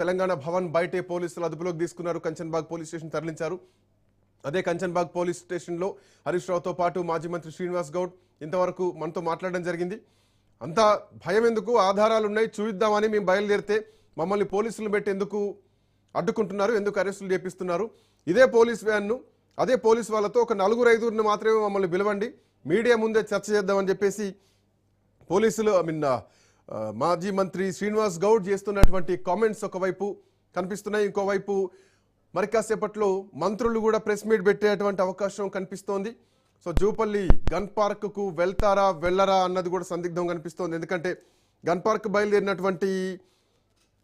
తెలంగాణ భవన్ బయటే పోలీసులు అదుపులోకి తీసుకున్నారు. కంచన్బాగ్ పోలీస్ స్టేషన్ తరలించారు. అదే కంచన్బాగ్ పోలీస్ స్టేషన్లో హరీష్ రావుతో పాటు మాజీ మంత్రి శ్రీనివాస్ గౌడ్ ఇంతవరకు మనతో మాట్లాడడం జరిగింది. అంతా భయం ఎందుకు, ఆధారాలు ఉన్నాయి చూద్దామని మేము బయలుదేరితే మమ్మల్ని పోలీసులు పెట్టి ఎందుకు అడ్డుకుంటున్నారు, ఎందుకు అరెస్టులు చేపిస్తున్నారు, ఇదే పోలీస్ వ్యాన్ను అదే పోలీస్ వాళ్ళతో ఒక 4-5 మాత్రమే మమ్మల్ని పిలవండి, మీడియా ముందే చర్చ చేద్దామని చెప్పేసి పోలీసులు మాజీ మంత్రి శ్రీనివాస్ గౌడ్ చేస్తున్నటువంటి కామెంట్స్ ఒకవైపు కనిపిస్తున్నాయి. ఇంకోవైపు మరి కాసేపట్లో మంత్రులు కూడా ప్రెస్ మీట్ పెట్టేటువంటి అవకాశం కనిపిస్తోంది. సో జూపల్లి గన్ పార్క్కు వెళ్తారా వెళ్ళరా అన్నది కూడా సందిగ్ధం కనిపిస్తోంది. ఎందుకంటే గన్ పార్క్ బయలుదేరినటువంటి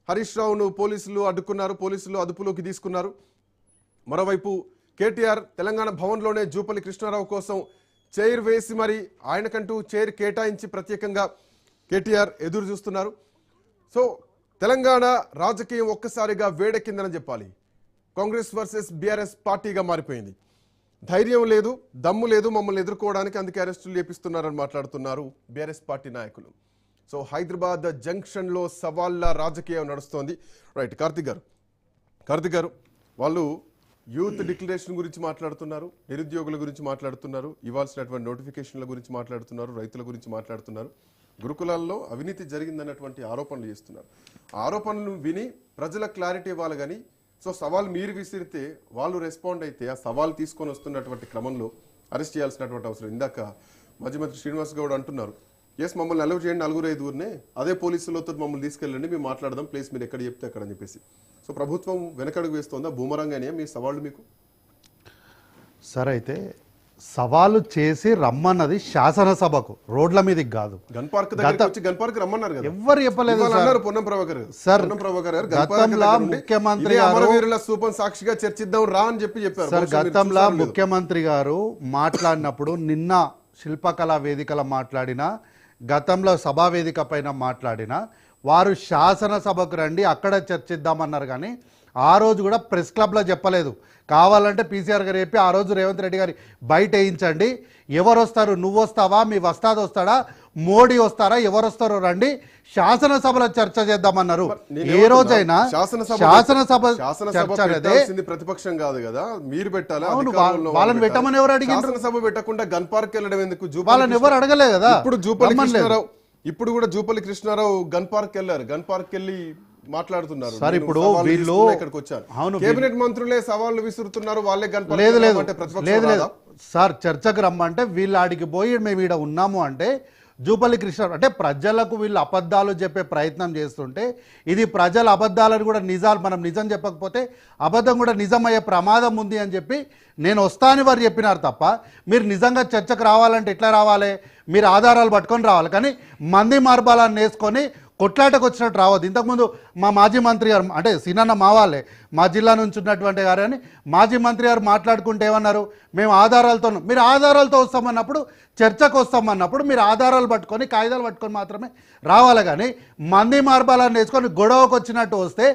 హరీష్ రావును పోలీసులు అడ్డుకున్నారు, పోలీసులు అదుపులోకి తీసుకున్నారు. మరోవైపు కేటీఆర్ తెలంగాణ భవన్లోనే జూపల్లి కృష్ణారావు కోసం చైర్ వేసి మరి ఆయనకంటూ చైర్ కేటాయించి ప్రత్యేకంగా కేటీఆర్ ఎదురు చూస్తున్నారు. సో తెలంగాణ రాజకీయం ఒక్కసారిగా వేడెక్కిందని చెప్పాలి. కాంగ్రెస్ వర్సెస్ బీఆర్ఎస్ పార్టీగా మారిపోయింది. ధైర్యం లేదు, దమ్ము లేదు మమ్మల్ని ఎదుర్కోవడానికి, అందుకే అరెస్టులు చేపిస్తున్నారని మాట్లాడుతున్నారు బీఆర్ఎస్ పార్టీ నాయకులు. సో హైదరాబాద్ జంక్షన్లో సవాళ్ళ రాజకీయం నడుస్తోంది. రైట్, కార్తిక్ గారు వాళ్ళు యూత్ డిక్లరేషన్ గురించి మాట్లాడుతున్నారు, నిరుద్యోగుల గురించి మాట్లాడుతున్నారు, ఇవ్వాల్సినటువంటి నోటిఫికేషన్ల గురించి మాట్లాడుతున్నారు, రైతుల గురించి మాట్లాడుతున్నారు, గురుకులాల్లో అవినీతి జరిగిందన్నటువంటి ఆరోపణలు చేస్తున్నారు. ఆరోపణలు విని ప్రజల క్లారిటీ ఇవ్వాలి కానీ సో సవాల్ మీరు విసిరితే వాళ్ళు రెస్పాండ్ అయితే ఆ సవాల్ తీసుకొని వస్తున్నటువంటి క్రమంలో అరెస్ట్ చేయాల్సినటువంటి అవసరం. ఇందాక మాజీ మంత్రి శ్రీనివాస్ గౌడ్ అంటున్నారు, ఎస్ మమ్మల్ని అలౌ చేయండి 4-5 అదే పోలీసులతో మమ్మల్ని తీసుకెళ్ళండి, మేము మాట్లాడదాం, ప్లేస్ మీరు ఎక్కడ చెప్తే అక్కడ అని చెప్పేసి. సో ప్రభుత్వం వెనకడుగు వేస్తుందా, బూమరంగానే మీ సవాళ్ళు మీకు? సరే, అయితే సవాలు చేసి రమ్మన్నది శాసనసభకు, రోడ్ల మీదకి కాదు. గన్ పార్క్ గన్ పార్క్ రమ్మన్నారు కదా, ఎవరు చెప్పలేదు సార్. గతంలో ముఖ్యమంత్రి అమరవీరుల స్థూపం సాక్షిగా చర్చిద్దాం రా అని చెప్పారు సార్. గతంలో ముఖ్యమంత్రి గారు మాట్లాడినప్పుడు, నిన్న శిల్పకళా వేదికల మాట్లాడిన, గతంలో సభా వేదిక పైన మాట్లాడిన వారు శాసనసభకు రండి అక్కడ చర్చిద్దామన్నారు. కానీ ఆ రోజు కూడా ప్రెస్ క్లబ్లో చెప్పలేదు. కావాలంటే పీసీఆర్ గారు చెప్పి ఆ రోజు రేవంత్ రెడ్డి గారి బయట వేయించండి, ఎవరు వస్తారు, నువ్వు వస్తావా, మీ వస్తాది వస్తాడా, మోడీ వస్తారా, ఎవరు వస్తారో రండి, శాసనసభలో చర్చ చేద్దామన్నారు. ఏ రోజైనా శాసనసభ చర్చ ప్రతిపక్షం కాదు కదా, మీరు పెట్టాలి. వాళ్ళని పెట్టమని ఎవరు అడిగారు? శాసనసభ పెట్టకుండా గన్ పార్క్ వెళ్ళడం ఎందుకు? వాళ్ళని ఎవరు అడగలే కదా. ఇప్పుడు కూడా జూపల్లి కృష్ణారావు గన్ పార్క్ వెళ్ళారు, గన్ పార్క్ వెళ్ళి మాట్లాడుతున్నారు. సార్ ఇప్పుడు వీళ్ళు ఇక్కడికి వచ్చారు, కేబినెట్ మంత్రులే సవాళ్లు విసురుతున్నారు, వాళ్ళే గన్ పార్క్. లేదు సార్, చర్చకు రమ్మంటే వీళ్ళు ఆడికి పోయి మేము ఈడ ఉన్నాము అంటే జూపల్లి కృష్ణ అంటే ప్రజలకు వీళ్ళు అబద్ధాలు చెప్పే ప్రయత్నం చేస్తుంటే, ఇది ప్రజల అబద్ధాలను కూడా నిజాలు, మనం నిజం చెప్పకపోతే అబద్ధం కూడా నిజమయ్యే ప్రమాదం ఉంది అని చెప్పి నేను వస్తానని వారు చెప్పినారు తప్ప, మీరు నిజంగా చర్చకు రావాలంటే ఎట్లా రావాలి, మీరు ఆధారాలు పట్టుకొని రావాలి. కానీ మంది మార్బాలను వేసుకొని కొట్లాటకు వచ్చినట్టు రావద్దు. ఇంతకుముందు మా మాజీ మంత్రి గారు అంటే సీనన్న మా వాళ్ళే, మా జిల్లా నుంచి ఉన్నటువంటి గారు అని మాజీ మంత్రి గారు మాట్లాడుకుంటే ఏమన్నారు, మేము ఆధారాలతో, మీరు ఆధారాలతో వస్తామన్నప్పుడు, చర్చకు వస్తామన్నప్పుడు మీరు ఆధారాలు పట్టుకొని కాగితాలు పట్టుకొని మాత్రమే రావాలి. కానీ మంది మార్బాలను వేసుకొని గొడవకు వచ్చినట్టు వస్తే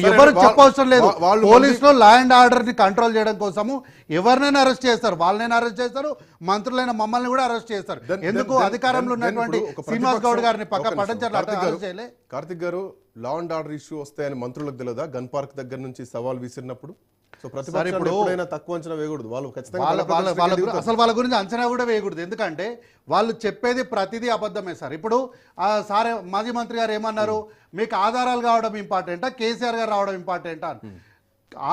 ఎవరు చెప్పవసరం లేదు. పోలీసులు లా అండ్ ఆర్డర్ ని కంట్రోల్ చేయడం కోసము ఎవరినైనా అరెస్ట్ చేస్తారు, వాళ్ళనైనా అరెస్ట్ చేస్తారు, మంత్రులైన మమ్మల్ని కూడా అరెస్ట్ చేస్తారు. ఎందుకు? అధికారంలో ఉన్నటువంటి శ్రీనివాస్ గౌడ్ గారిని పక్క పట్టంచారు. కార్తిక్ గారు, లా అండ్ ఆర్డర్ ఇష్యూ వస్తాయని మంత్రులకు తెలియదా గన్ పార్క్ దగ్గర నుంచి సవాల్ విసిరినప్పుడు? సో ప్రతిపక్షాలు తక్కువ అంచనా వేయకూడదు, వాళ్ళు అసలు వాళ్ళ గురించి అంచనా కూడా వేయకూడదు. ఎందుకంటే వాళ్ళు చెప్పేది ప్రతిదీ అబద్ధమే సార్. ఇప్పుడు సార్ మాజీ మంత్రి గారు ఏమన్నారు, మీకు ఆధారాలు కావడం ఇంపార్టెంటా, కేసీఆర్ గారు రావడం ఇంపార్టెంటా అని.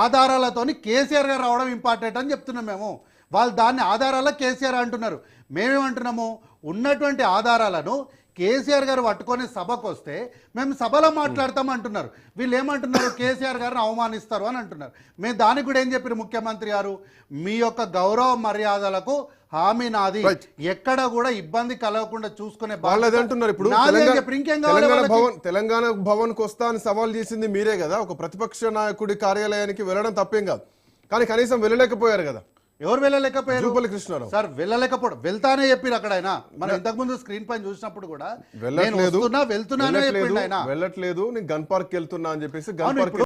ఆధారాలతోని కేసీఆర్ గారు రావడం ఇంపార్టెంట్ అని చెప్తున్నాం మేము. వాళ్ళు దాన్ని ఆధారాల కేసీఆర్ అంటున్నారు. మేమేమంటున్నాము, ఉన్నటువంటి ఆధారాలను కేసీఆర్ గారు పట్టుకొని సభకు వస్తే మేము సభలో మాట్లాడతాం అంటున్నారు. వీళ్ళు ఏమంటున్నారు, కేసీఆర్ గారిని అవమానిస్తారు అని అంటున్నారు. మేము దానికి కూడా ఏం చెప్పారు ముఖ్యమంత్రి గారు, మీ యొక్క గౌరవ మర్యాదలకు హామీ నాది, ఎక్కడ కూడా ఇబ్బంది కలగకుండా చూసుకునే అంటున్నారు. ఇప్పుడు తెలంగాణ భవన్ కు వస్తా అని సవాల్ చేసింది మీరే కదా, ఒక ప్రతిపక్ష నాయకుడి కార్యాలయానికి వెళ్ళడం తప్పేం కాదు, కానీ కనీసం వెళ్ళలేకపోయారు కదా. ఎవరు వెళ్ళలేకపోయారు? జూపల్లి కృష్ణారావు సార్ వెళ్ళలేకపోవడం, వెళ్తానే చెప్పారు అక్కడ. ఆయన మనం ఇంతకుముందు స్క్రీన్ పైన చూసినప్పుడు కూడా వెళ్తున్నానే చెప్పిండు ఆయన, వెళ్ళట్లేదు, నేను గన్ పార్క్ వెళ్తున్నా అని చెప్పేసి గన్ పార్క్